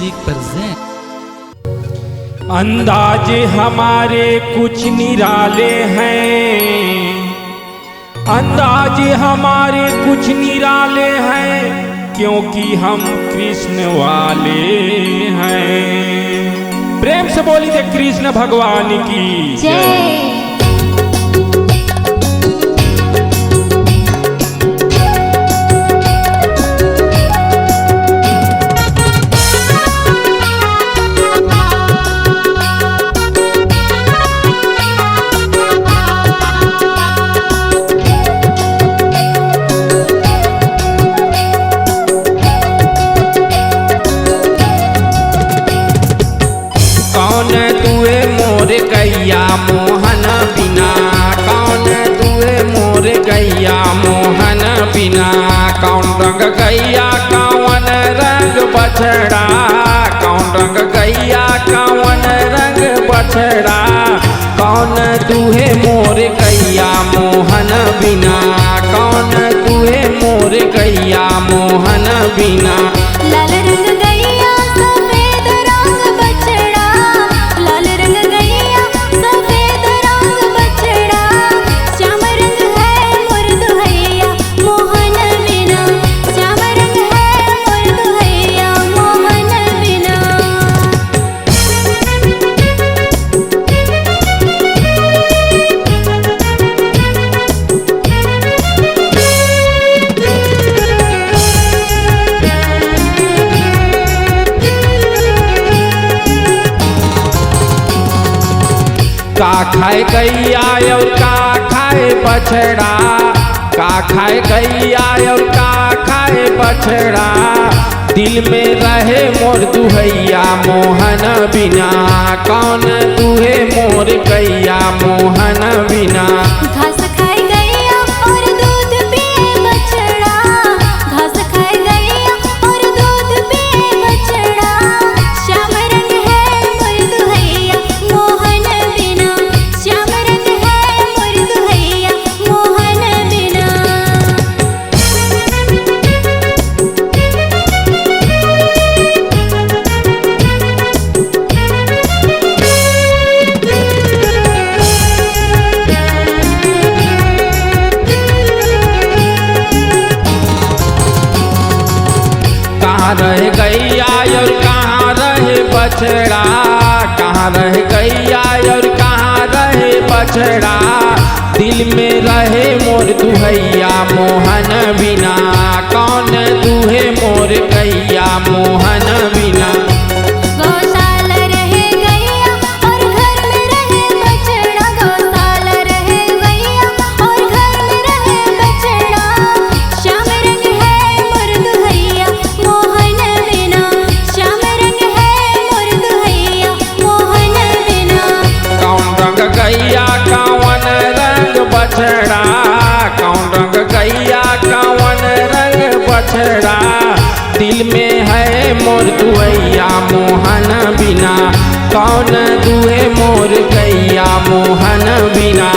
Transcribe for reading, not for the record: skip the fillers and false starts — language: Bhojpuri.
Music present. अंदाजे हमारे कुछ निराले हैं, अंदाजे हमारे कुछ निराले हैं, क्योंकि हम कृष्ण वाले हैं। प्रेम से बोली थे कृष्ण भगवान की जय। गैया मोहन बिना कौन तुए मोर गैया मोहन बिना कौन रंग गैया कौन रंग बछड़ा कौन रंग गैया कौन रंग बछड़ा कौन तुहे मोर गैया मोहन बिना कौन तुहे मोर गैया मोहन बिना। लाल रंग गैया सफेद रंग बछड़ा लाल रंग गैया सफेद रंग बछड़ा श्याम रंग है मोर दुहैया मोहन बिना श्याम रंग है मोर दुहैया मोहन बिना। का खाए गैया और का खाए बछड़ा का खाए गैया और का खाए बछड़ा दिल में रहे मोर दुहैया मोहन बिना कौन तुहे मोर गैया मोहन बिना। घास खाए गैया और दूध पिए बछड़ा घास खाए गैया और दूध पिए बछड़ा श्याम रंग है मोर दुहैया मोहन बिना श्याम रंग है मोर दुहैया मोहन बिना। कहाँ रह गैया और कहाँ रहे बछड़ा कहाँ रह गैया और कहाँ रहे बछड़ा दिल में रहे मोर दुहैया मोहन बिना कौन तुहे मोर गैया मोहन बिना। गौशाला रहे गैया और घर में रहे बछड़ा गौशाला रहे गैया और घर में रहे बछड़ा श्याम रंग है मोर दुहैया मोहन बिना श्याम रंग है मोर दुहैया मोहन बिना। कौन रंग गैया कौन रंग बछड़ा कौन रंग गैया कौन रंग बछड़ा दिल में है मोर दुहैया मोहन बिना कौन दुहे मोर गैया मोहन बिना।